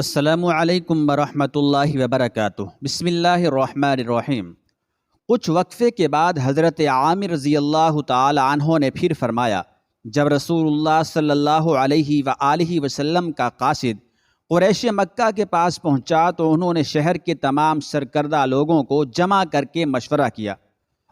السلام علیکم ورحمۃ اللہ وبرکاتہ۔ بسم اللہ الرحمن الرحیم۔ کچھ وقفے کے بعد حضرت عامر رضی اللہ تعالی عنہ نے پھر فرمایا، جب رسول اللہ صلی اللہ علیہ وآلہ وسلم کا قاصد قریش مکہ کے پاس پہنچا تو انہوں نے شہر کے تمام سرکردہ لوگوں کو جمع کر کے مشورہ کیا۔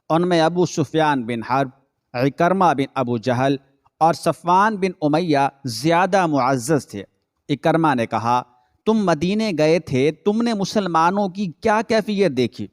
ان میں ابو سفیان بن حرب، عکرمہ بن ابو جہل اور صفوان بن امیہ زیادہ معزز تھے۔ عکرمہ نے کہا، تم مدینے گئے تھے، تم نے مسلمانوں کی کیا کیفیت دیکھی؟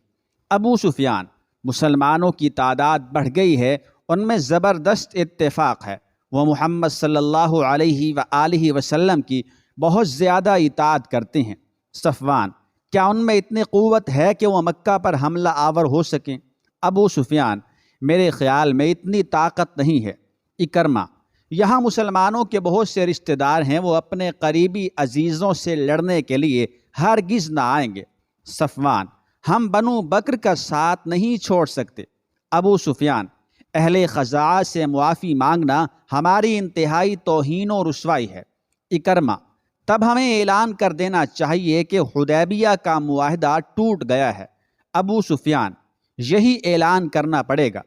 ابو سفیان، مسلمانوں کی تعداد بڑھ گئی ہے، ان میں زبردست اتفاق ہے، وہ محمد صلی اللہ علیہ وآلہ وسلم کی بہت زیادہ اطاعت کرتے ہیں۔ صفوان، کیا ان میں اتنی قوت ہے کہ وہ مکہ پر حملہ آور ہو سکیں؟ ابو سفیان، میرے خیال میں اتنی طاقت نہیں ہے۔ عکرمہ، یہاں مسلمانوں کے بہت سے رشتہ دار ہیں، وہ اپنے قریبی عزیزوں سے لڑنے کے لیے ہرگز نہ آئیں گے۔ صفوان، ہم بنو بکر کا ساتھ نہیں چھوڑ سکتے۔ ابو سفیان، اہل خزاعہ سے معافی مانگنا ہماری انتہائی توہین و رسوائی ہے۔ عکرمہ، تب ہمیں اعلان کر دینا چاہیے کہ حدیبیہ کا معاہدہ ٹوٹ گیا ہے۔ ابو سفیان، یہی اعلان کرنا پڑے گا۔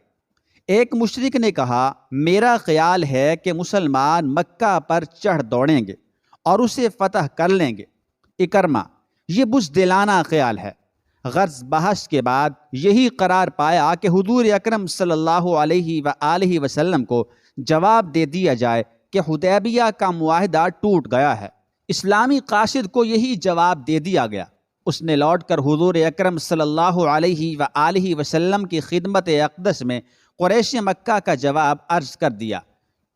ایک مشرک نے کہا، میرا خیال ہے کہ مسلمان مکہ پر چڑھ دوڑیں گے اور اسے فتح کر لیں گے۔ عکرمہ، یہ بزدلانہ خیال ہے۔ غرض بحث کے بعد یہی قرار پایا کہ حضور اکرم صلی اللہ علیہ وآلہ وسلم کو جواب دے دیا جائے کہ حدیبیہ کا معاہدہ ٹوٹ گیا ہے۔ اسلامی قاصد کو یہی جواب دے دیا گیا۔ اس نے لوٹ کر حضور اکرم صلی اللہ علیہ وآلہ وسلم کی خدمت اقدس میں قریش مکہ کا جواب عرض کر دیا۔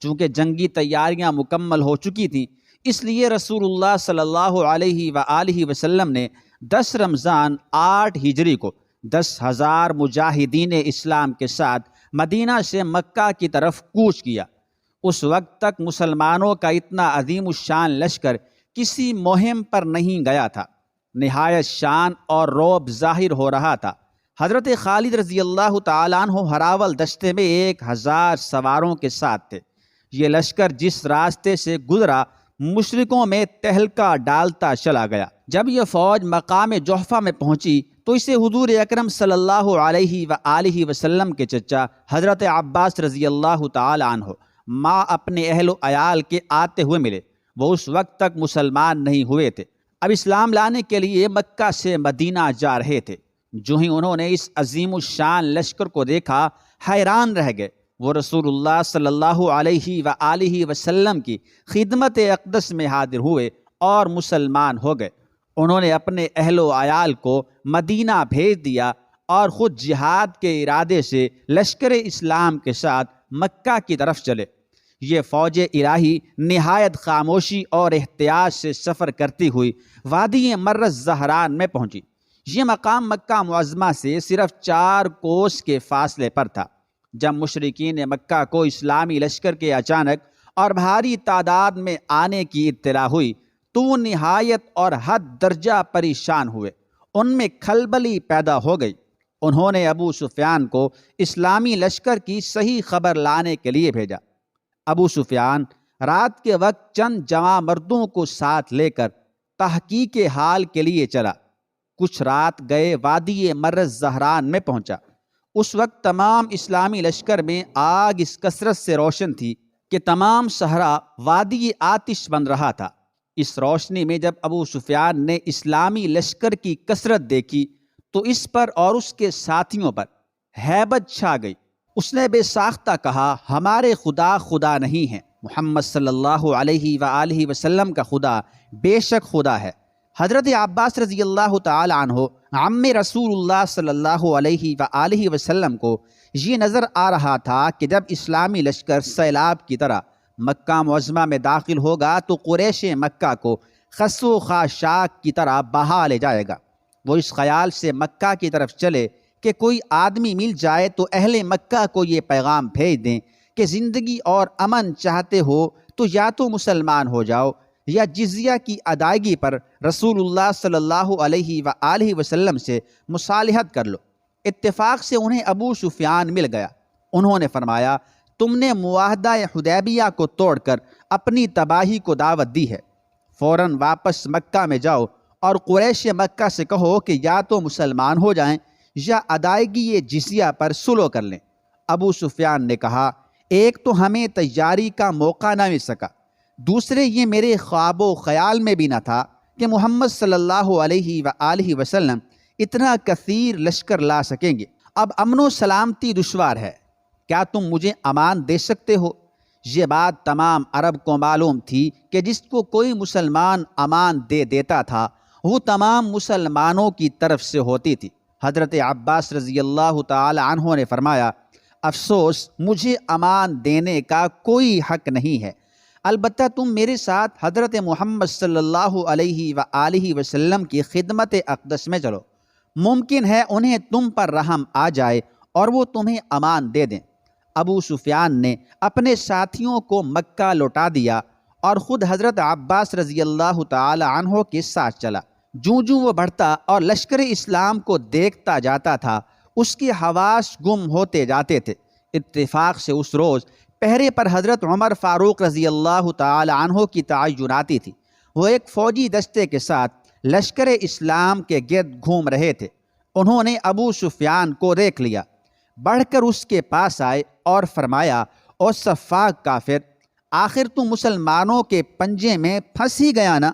چونکہ جنگی تیاریاں مکمل ہو چکی تھیں، اس لیے رسول اللہ صلی اللہ علیہ وآلہ وسلم نے 10 رمضان 8 ہجری کو 10,000 مجاہدین اسلام کے ساتھ مدینہ سے مکہ کی طرف کوچ کیا۔ اس وقت تک مسلمانوں کا اتنا عظیم الشان لشکر کسی مہم پر نہیں گیا تھا۔ نہایت شان اور رعب ظاہر ہو رہا تھا۔ حضرت خالد رضی اللہ تعالیٰ عنہ ہراول دشتے میں 1000 سواروں کے ساتھ تھے۔ یہ لشکر جس راستے سے گزرا، مشرکوں میں تہلکہ ڈالتا چلا گیا۔ جب یہ فوج مقام جحفہ میں پہنچی تو اسے حضور اکرم صلی اللہ علیہ وآلہ وسلم کے چچا حضرت عباس رضی اللہ تعالیٰ عنہ ماں اپنے اہل و عیال کے آتے ہوئے ملے۔ وہ اس وقت تک مسلمان نہیں ہوئے تھے، اب اسلام لانے کے لیے مکہ سے مدینہ جا رہے تھے۔ جو ہی انہوں نے اس عظیم الشان لشکر کو دیکھا، حیران رہ گئے۔ وہ رسول اللہ صلی اللہ علیہ وآلہ وسلم کی خدمت اقدس میں حاضر ہوئے اور مسلمان ہو گئے۔ انہوں نے اپنے اہل و عیال کو مدینہ بھیج دیا اور خود جہاد کے ارادے سے لشکر اسلام کے ساتھ مکہ کی طرف چلے۔ یہ فوج الہی نہایت خاموشی اور احتیاط سے سفر کرتی ہوئی وادی مر الزہران میں پہنچی۔ یہ مقام مکہ معظمہ سے صرف 4 کوس کے فاصلے پر تھا۔ جب مشرکین مکہ کو اسلامی لشکر کے اچانک اور بھاری تعداد میں آنے کی اطلاع ہوئی تو وہ نہایت اور حد درجہ پریشان ہوئے۔ ان میں کھلبلی پیدا ہو گئی۔ انہوں نے ابو سفیان کو اسلامی لشکر کی صحیح خبر لانے کے لیے بھیجا۔ ابو سفیان رات کے وقت چند جوان مردوں کو ساتھ لے کر تحقیق حال کے لیے چلا۔ کچھ رات گئے وادی مر الزہران میں پہنچا۔ اس وقت تمام اسلامی لشکر میں آگ اس کثرت سے روشن تھی کہ تمام صحرا وادی آتش بن رہا تھا۔ اس روشنی میں جب ابو سفیان نے اسلامی لشکر کی کثرت دیکھی تو اس پر اور اس کے ساتھیوں پر ہیبت چھا گئی۔ اس نے بے ساختہ کہا، ہمارے خدا خدا نہیں ہے، محمد صلی اللہ علیہ وآلہ وسلم کا خدا بے شک خدا ہے۔ حضرت عباس رضی اللہ تعالی عنہ عم رسول اللہ صلی اللہ علیہ وآلہ وسلم کو یہ نظر آ رہا تھا کہ جب اسلامی لشکر سیلاب کی طرح مکہ معظمہ میں داخل ہوگا تو قریش مکہ کو خس و خاشاک کی طرح بہا لے جائے گا۔ وہ اس خیال سے مکہ کی طرف چلے کہ کوئی آدمی مل جائے تو اہل مکہ کو یہ پیغام بھیج دیں کہ زندگی اور امن چاہتے ہو تو یا تو مسلمان ہو جاؤ یا جزیہ کی ادائیگی پر رسول اللہ صلی اللہ علیہ وآلہ وسلم سے مصالحت کر لو۔ اتفاق سے انہیں ابو سفیان مل گیا۔ انہوں نے فرمایا، تم نے معاہدہ حدیبیہ کو توڑ کر اپنی تباہی کو دعوت دی ہے۔ فوراً واپس مکہ میں جاؤ اور قریش مکہ سے کہو کہ یا تو مسلمان ہو جائیں یا ادائیگی جزیہ پر صلح کر لیں۔ ابو سفیان نے کہا، ایک تو ہمیں تیاری کا موقع نہ مل سکا، دوسرے یہ میرے خواب و خیال میں بھی نہ تھا کہ محمد صلی اللہ علیہ وآلہ وسلم اتنا کثیر لشکر لا سکیں گے۔ اب امن و سلامتی دشوار ہے، کیا تم مجھے امان دے سکتے ہو؟ یہ بات تمام عرب کو معلوم تھی کہ جس کو کوئی مسلمان امان دے دیتا تھا وہ تمام مسلمانوں کی طرف سے ہوتی تھی۔ حضرت عباس رضی اللہ تعالی عنہ نے فرمایا، افسوس مجھے امان دینے کا کوئی حق نہیں ہے، البتہ تم میرے ساتھ حضرت محمد صلی اللہ علیہ وآلہ وسلم کی خدمت اقدس میں چلو، ممکن ہے انہیں تم پر رحم آ جائے اور وہ تمہیں امان دے دیں۔ ابو سفیان نے اپنے ساتھیوں کو مکہ لوٹا دیا اور خود حضرت عباس رضی اللہ تعالی عنہ کے ساتھ چلا۔ جوں وہ بڑھتا اور لشکر اسلام کو دیکھتا جاتا تھا اس کے حواس گم ہوتے جاتے تھے۔ اتفاق سے اس روز پہرے پر حضرت عمر فاروق رضی اللہ تعالی عنہ کی تعین آتی تھی۔ وہ ایک فوجی دستے کے ساتھ لشکر اسلام کے گرد گھوم رہے تھے۔ انہوں نے ابو سفیان کو دیکھ لیا، بڑھ کر اس کے پاس آئے اور فرمایا، او سفاک کافر، آخر تم مسلمانوں کے پنجے میں پھنس ہی گیا نا؟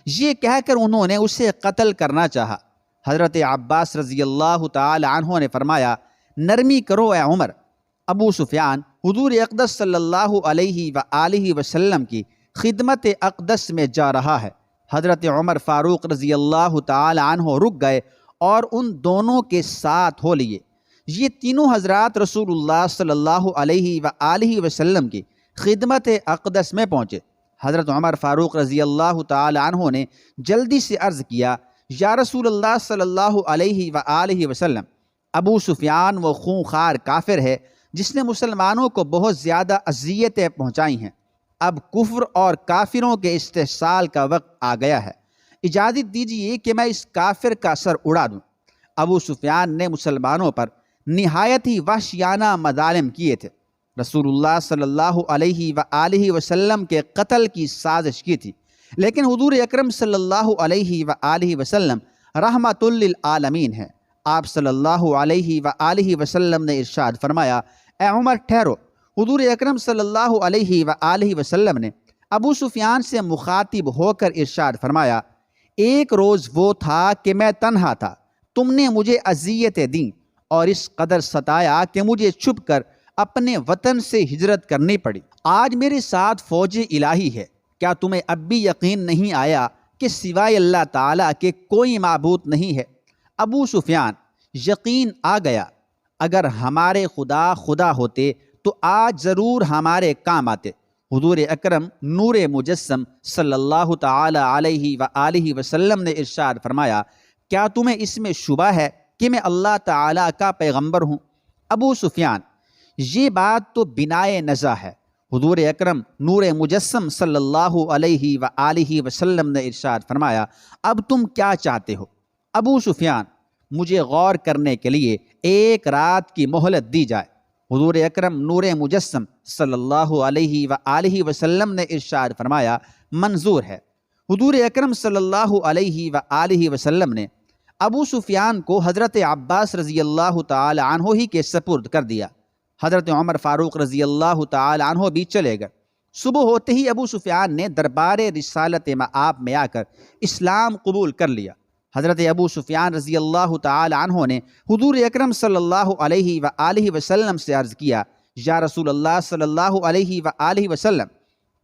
یہ کہہ کر انہوں نے اسے قتل کرنا چاہا۔ حضرت عباس رضی اللہ تعالی عنہ نے فرمایا، نرمی کرو اے عمر، ابو سفیان حضور اقدس صلی اللہ علیہ وآلہ وسلم کی خدمت اقدس میں جا رہا ہے۔ حضرت عمر فاروق رضی اللہ تعالی عنہ رک گئے اور ان دونوں کے ساتھ ہو لیے۔ یہ تینوں حضرات رسول اللہ صلی اللہ علیہ وآلہ وسلم کی خدمت اقدس میں پہنچے۔ حضرت عمر فاروق رضی اللہ تعالی عنہ نے جلدی سے عرض کیا، یا رسول اللہ صلی اللہ علیہ وآلہ وسلم، ابو سفیان وہ خونخوار کافر ہے جس نے مسلمانوں کو بہت زیادہ اذیتیں پہنچائی ہیں۔ اب کفر اور کافروں کے استحصال کا وقت آ گیا ہے، اجازت دیجیے کہ میں اس کافر کا سر اڑا دوں۔ ابو سفیان نے مسلمانوں پر نہایت ہی وحشیانہ مظالم کیے تھے، رسول اللہ صلی اللہ علیہ وآلہ وسلم کے قتل کی سازش کی تھی، لیکن حضور اکرم صلی اللہ علیہ وآلہ وسلم رحمت للعالمین ہیں۔ آپ صلی اللہ علیہ وآلہ وسلم نے ارشاد فرمایا، اے عمر ٹھہرو۔ حضور اکرم صلی اللہ علیہ وآلہ وسلم نے ابو سفیان سے مخاطب ہو کر ارشاد فرمایا، ایک روز وہ تھا کہ میں تنہا تھا، تم نے مجھے اذیتیں دیں اور اس قدر ستایا کہ مجھے چھپ کر اپنے وطن سے ہجرت کرنی پڑی۔ آج میرے ساتھ فوج الہی ہے، کیا تمہیں اب بھی یقین نہیں آیا کہ سوائے اللہ تعالیٰ کے کوئی معبود نہیں ہے؟ ابو سفیان، یقین آ گیا، اگر ہمارے خدا ہوتے تو آج ضرور ہمارے کام آتے۔ حضور اکرم نور مجسم صلی اللہ تعالی علیہ وآلہ وسلم نے ارشاد فرمایا، کیا تمہیں اس میں شبہ ہے کہ میں اللہ تعالیٰ کا پیغمبر ہوں؟ ابو سفیان، یہ بات تو بنائے نزا ہے، حضور اکرم نور مجسم صلی اللہ علیہ وآلہ وسلم نے ارشاد فرمایا، اب تم کیا چاہتے ہو؟ ابو سفیان، مجھے غور کرنے کے لیے ایک رات کی مہلت دی جائے۔ حضور اکرم نور مجسم صلی اللہ علیہ وآلہ وسلم نے ارشاد فرمایا، منظور ہے۔ حضور اکرم صلی اللہ علیہ وآلہ وسلم نے ابو سفیان کو حضرت عباس رضی اللہ تعالی عنہ ہی کے سپرد کر دیا۔ حضرت عمر فاروق رضی اللہ تعالی عنہ بھی چلے گئے۔ صبح ہوتے ہی ابو سفیان نے دربار رسالت مآب میں آ کر اسلام قبول کر لیا۔ حضرت ابو سفیان رضی اللہ تعالی عنہ نے حضور اکرم صلی اللہ علیہ وآلہ وسلم سے عرض کیا، یا رسول اللہ صلی اللہ علیہ وآلہ وسلم،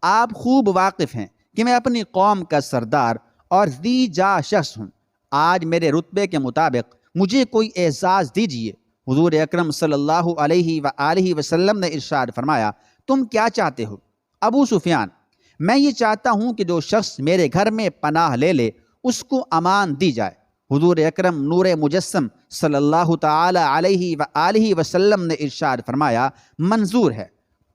آپ خوب واقف ہیں کہ میں اپنی قوم کا سردار اور ذی جا شخص ہوں، آج میرے رتبے کے مطابق مجھے کوئی اعزاز دیجیے۔ حضور اکرم صلی اللہ علیہ وآلہ وسلم نے ارشاد فرمایا، تم کیا چاہتے ہو؟ ابو سفیان، میں یہ چاہتا ہوں کہ جو شخص میرے گھر میں پناہ لے لے اس کو امان دی جائے۔ حضور اکرم نور مجسم صلی اللہ تعالی علیہ وآلہ وسلم نے ارشاد فرمایا، منظور ہے۔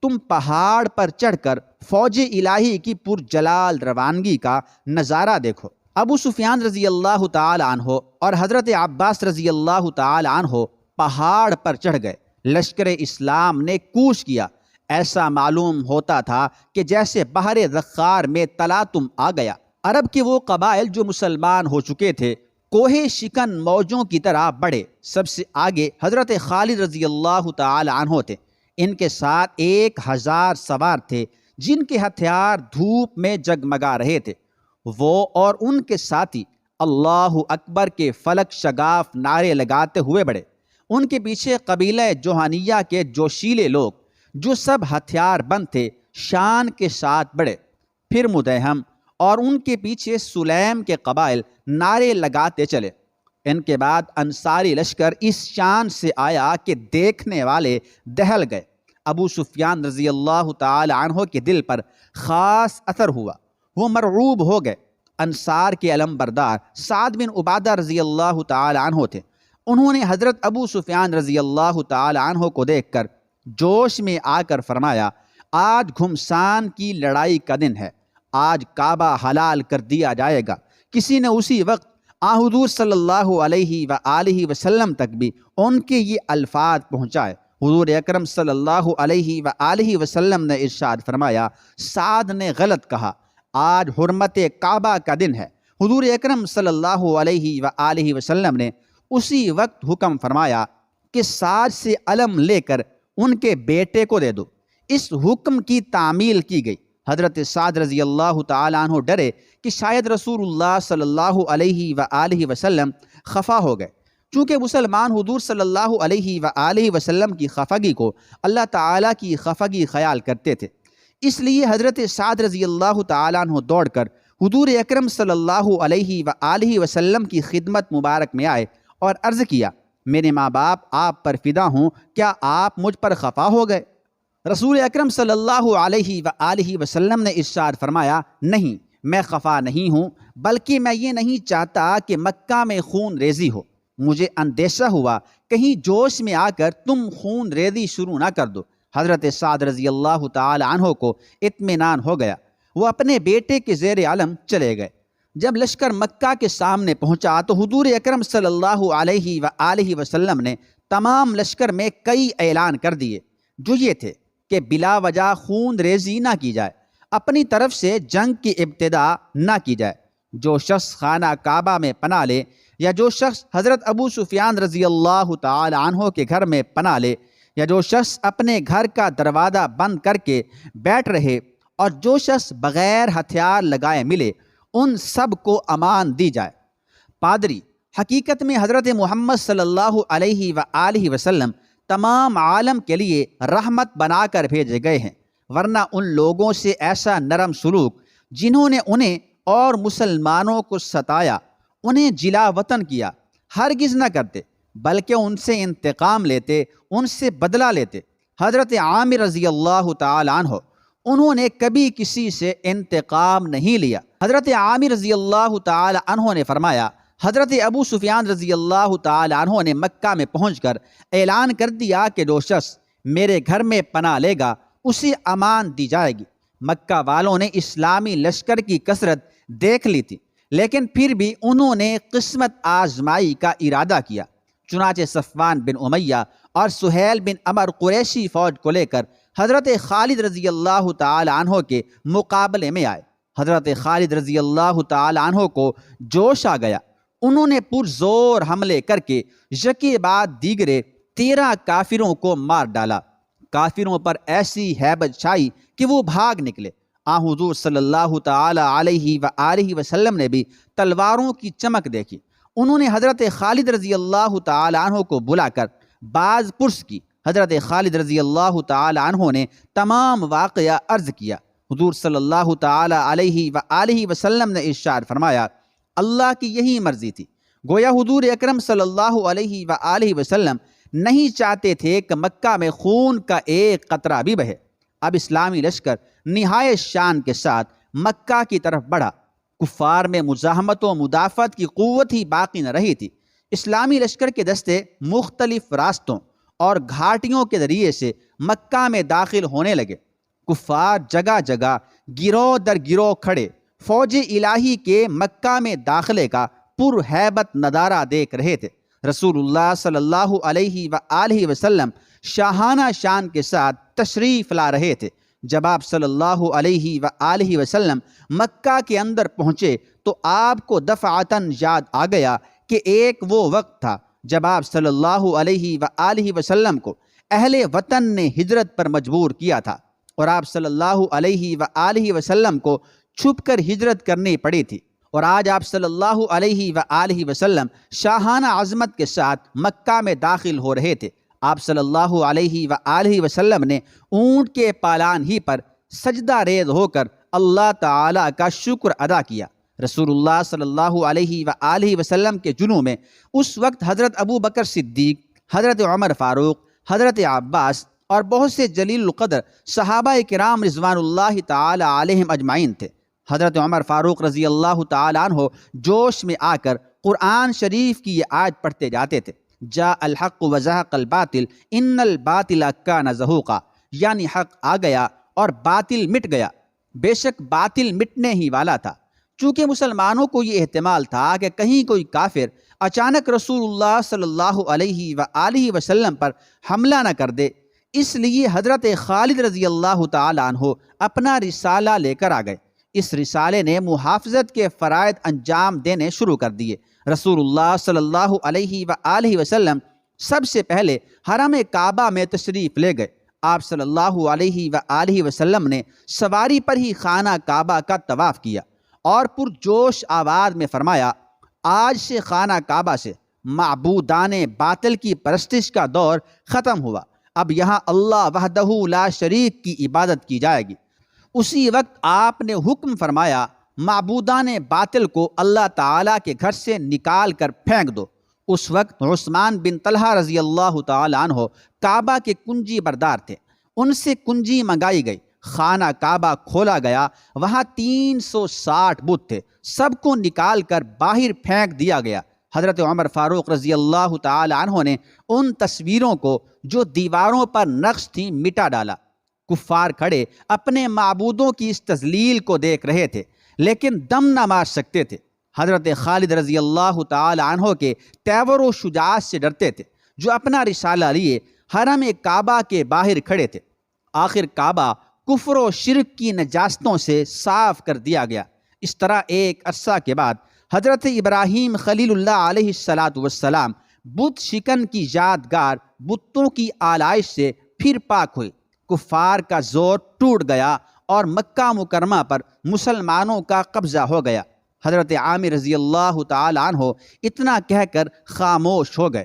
تم پہاڑ پر چڑھ کر فوج الہی کی پرجلال روانگی کا نظارہ دیکھو۔ ابو سفیان رضی اللہ تعالی عنہ اور حضرت عباس رضی اللہ تعالی عنہ پہاڑ پر چڑھ گئے۔ لشکر اسلام نے کوچ کیا، ایسا معلوم ہوتا تھا کہ جیسے بحر ذخار میں تلاطم آ گیا۔ عرب کے وہ قبائل جو مسلمان ہو چکے تھے کوہ شکن موجوں کی طرح بڑھے۔ سب سے آگے حضرت خالد رضی اللہ تعالی عنہ تھے۔ ان کے ساتھ 1000 سوار تھے جن کے ہتھیار دھوپ میں جگمگا رہے تھے۔ وہ اور ان کے ساتھی اللہ اکبر کے فلک شگاف نعرے لگاتے ہوئے بڑھے۔ ان کے پیچھے قبیلہ جوہانیہ کے جوشیلے لوگ جو سب ہتھیار بند تھے شان کے ساتھ بڑھے۔ پھر مدیہم اور ان کے پیچھے سلیم کے قبائل نعرے لگاتے چلے۔ ان کے بعد انصاری لشکر اس شان سے آیا کہ دیکھنے والے دہل گئے۔ ابو سفیان رضی اللہ تعالی عنہ کے دل پر خاص اثر ہوا، وہ مرعوب ہو گئے۔ انصار کے علم بردار سعد بن عبادہ رضی اللہ تعالی عنہ تھے۔ انہوں نے حضرت ابو سفیان رضی اللہ تعالی عنہ کو دیکھ کر جوش میں آ کر فرمایا، آج گھمسان کی لڑائی کا دن ہے، آج کعبہ حلال کر دیا جائے گا۔ کسی نے اسی وقت حضور صلی اللہ علیہ وآلہ وسلم تک بھی ان کے یہ الفاظ پہنچائے۔ حضور اکرم صلی اللہ علیہ وآلہ وسلم نے ارشاد فرمایا، سعد نے غلط کہا، آج حرمت کعبہ کا دن ہے۔ حضور اکرم صلی اللہ علیہ وآلہ وسلم نے اسی وقت حکم فرمایا کہ سعد سے علم لے کر ان کے بیٹے کو دے دو۔ اس حکم کی تعمیل کی گئی۔ حضرت سعد رضی اللہ تعالیٰ عنہ ڈرے کہ شاید رسول اللہ صلی اللہ علیہ وآلہ وسلم خفا ہو گئے۔ چونکہ مسلمان حضور صلی اللہ علیہ وآلہ وسلم کی خفگی کو اللہ تعالیٰ کی خفگی خیال کرتے تھے، اس لیے حضرت سعد رضی اللہ تعالیٰ عنہ دوڑ کر حضور اکرم صلی اللہ علیہ وآلہ وسلم کی خدمت مبارک میں آئے اور عرض کیا، میرے ماں باپ آپ پر فدا ہوں، کیا آپ مجھ پر خفا ہو گئے؟ رسول اکرم صلی اللہ علیہ وآلہ وسلم نے ارشاد فرمایا، نہیں، میں خفا نہیں ہوں، بلکہ میں یہ نہیں چاہتا کہ مکہ میں خون ریزی ہو۔ مجھے اندیشہ ہوا کہیں جوش میں آ کر تم خون ریزی شروع نہ کر دو۔ حضرت سعد رضی اللہ تعالی عنہ کو اطمینان ہو گیا، وہ اپنے بیٹے کے زیر علم چلے گئے۔ جب لشکر مکہ کے سامنے پہنچا تو حضور اکرم صلی اللہ علیہ وآلہ وسلم نے تمام لشکر میں کئی اعلان کر دیے، جو یہ تھے کہ بلا وجہ خون ریزی نہ کی جائے، اپنی طرف سے جنگ کی ابتدا نہ کی جائے۔ جو شخص خانہ کعبہ میں پناہ لے یا جو شخص حضرت ابو سفیان رضی اللہ تعالی عنہ کے گھر میں پناہ لے یا جو شخص اپنے گھر کا دروازہ بند کر کے بیٹھ رہے اور جو شخص بغیر ہتھیار لگائے ملے، ان سب کو امان دی جائے۔ پادری، حقیقت میں حضرت محمد صلی اللہ علیہ وآلہ وسلم تمام عالم کے لیے رحمت بنا کر بھیجے گئے ہیں، ورنہ ان لوگوں سے ایسا نرم سلوک جنہوں نے انہیں اور مسلمانوں کو ستایا، انہیں جلا وطن کیا، ہرگز نہ کرتے، بلکہ ان سے انتقام لیتے، ان سے بدلہ لیتے۔ حضرت عامر رضی اللہ تعالی عنہ، انہوں نے کبھی کسی سے انتقام نہیں لیا۔ حضرت عامر رضی اللہ تعالی عنہ نے فرمایا، حضرت ابو سفیان رضی اللہ تعالی عنہ نے مکہ میں پہنچ کر اعلان کر دیا کہ جو شخص میرے گھر میں پناہ لے گا اسے امان دی جائے گی۔ مکہ والوں نے اسلامی لشکر کی کثرت دیکھ لی تھی، لیکن پھر بھی انہوں نے قسمت آزمائی کا ارادہ کیا۔ چنانچہ صفوان بن امیہ اور سہیل بن عمر قریشی فوج کو لے کر حضرت خالد رضی اللہ تعالی عنہ کے مقابلے میں آئے۔ حضرت خالد رضی اللہ تعالی عنہ کو جوش آ گیا، انہوں نے پرزور حملے کر کے یکے بعد دیگرے 13 کافروں کو مار ڈالا۔ کافروں پر ایسی ہیبت چھائی کہ وہ بھاگ نکلے۔ حضور صلی اللہ تعالی علیہ وآلہ وسلم نے بھی تلواروں کی چمک دیکھی۔ انہوں نے حضرت خالد رضی اللہ تعالی عنہ کو بلا کر باز پرس کی۔ حضرت خالد رضی اللہ تعالی عنہ نے تمام واقعہ عرض کیا۔ حضور صلی اللہ تعالی علیہ وآلہ وسلم نے ارشاد فرمایا، اللہ کی یہی مرضی تھی۔ گویا حضور اکرم صلی اللہ علیہ وآلہ وسلم نہیں چاہتے تھے کہ مکہ میں خون کا ایک قطرہ بھی بہے۔ اب اسلامی لشکر نہایت شان کے ساتھ مکہ کی طرف بڑھا۔ کفار میں مزاحمت و مدافعت کی قوت ہی باقی نہ رہی تھی۔ اسلامی لشکر کے دستے مختلف راستوں اور گھاٹیوں کے ذریعے سے مکہ میں داخل ہونے لگے۔ کفار جگہ جگہ گروہ در گروہ کھڑے فوج الہی کے مکہ میں داخلے کا پر ہیبت نظارہ دیکھ رہے تھے۔ رسول اللہ صلی اللہ علیہ وآلہ وسلم شاہانہ شان کے ساتھ تشریف لا رہے تھے۔ جب آپ صلی اللہ علیہ وآلہ وسلم مکہ کے اندر پہنچے تو آپ کو دفعتاً یاد آ گیا کہ ایک وہ وقت تھا جب آپ صلی اللہ علیہ وآلہ وسلم کو اہل وطن نے ہجرت پر مجبور کیا تھا، اور آپ صلی اللہ علیہ وآلہ وسلم کو چھپ کر ہجرت کرنی پڑی تھی، اور آج آپ صلی اللہ علیہ وآلہ وسلم شاہانہ عظمت کے ساتھ مکہ میں داخل ہو رہے تھے۔ آپ صلی اللہ علیہ وآلہ وسلم نے اونٹ کے پالان ہی پر سجدہ ریز ہو کر اللہ تعالیٰ کا شکر ادا کیا۔ رسول اللہ صلی اللہ علیہ وآلہ وسلم کے جنوں میں اس وقت حضرت ابو بکر صدیق، حضرت عمر فاروق، حضرت عباس اور بہت سے جلیل القدر صحابہ کرام رضوان اللہ تعالی علیہم اجمعین تھے۔ حضرت عمر فاروق رضی اللہ تعالی عنہ جوش میں آ کر قرآن شریف کی یہ آیت پڑھتے جاتے تھے، جاء الحق وزہق الباطل ان الباطل کان زہوقا، یعنی حق آ گیا اور باطل مٹ گیا، بے شک باطل مٹنے ہی والا تھا۔ چونکہ مسلمانوں کو یہ احتمال تھا کہ کہیں کوئی کافر اچانک رسول اللہ صلی اللہ علیہ وآلہ وسلم پر حملہ نہ کر دے، اس لیے حضرت خالد رضی اللہ تعالی عنہ اپنا رسالہ لے کر آ گئے۔ اس رسالے نے محافظت کے فرائض انجام دینے شروع کر دیے۔ رسول اللہ صلی اللہ علیہ وآلہ وسلم سب سے پہلے حرم کعبہ میں تشریف لے گئے۔ آپ صلی اللہ علیہ وآلہ وسلم نے سواری پر ہی خانہ کعبہ کا طواف کیا اور پرجوش آواز میں فرمایا، آج سے خانہ کعبہ سے معبودان باطل کی پرستش کا دور ختم ہوا، اب یہاں اللہ وحدہ لا شریک کی عبادت کی جائے گی۔ اسی وقت آپ نے حکم فرمایا، معبودان باطل کو اللہ تعالیٰ کے گھر سے نکال کر پھینک دو۔ اس وقت عثمان بن طلحہ رضی اللہ تعالی عنہ کعبہ کے کنجی بردار تھے، ان سے کنجی منگائی گئی، خانہ کعبہ کھولا گیا، وہاں 360 بت تھے، سب کو نکال کر باہر پھینک دیا گیا۔ حضرت عمر فاروق رضی اللہ تعالی عنہ نے ان تصویروں کو جو دیواروں پر نقش تھیں مٹا ڈالا۔ کفار کھڑے اپنے معبودوں کی اس تذلیل کو دیکھ رہے تھے، لیکن دم نہ مار سکتے تھے۔ حضرت خالد رضی اللہ تعالی عنہ کے تیور و شجاعت سے ڈرتے تھے، جو اپنا رسالہ لیے حرم کعبہ کے باہر کھڑے تھے۔ آخر کعبہ کفر و شرک کی نجاستوں سے صاف کر دیا گیا۔ اس طرح ایک عرصہ کے بعد حضرت ابراہیم خلیل اللہ علیہ السلام بت شکن کی یادگار بتوں کی آلائش سے پھر پاک ہوئے۔ کفار کا زور ٹوٹ گیا اور مکہ مکرمہ پر مسلمانوں کا قبضہ ہو گیا۔ حضرت عامر رضی اللہ تعالی عنہ اتنا کہہ کر خاموش ہو گئے۔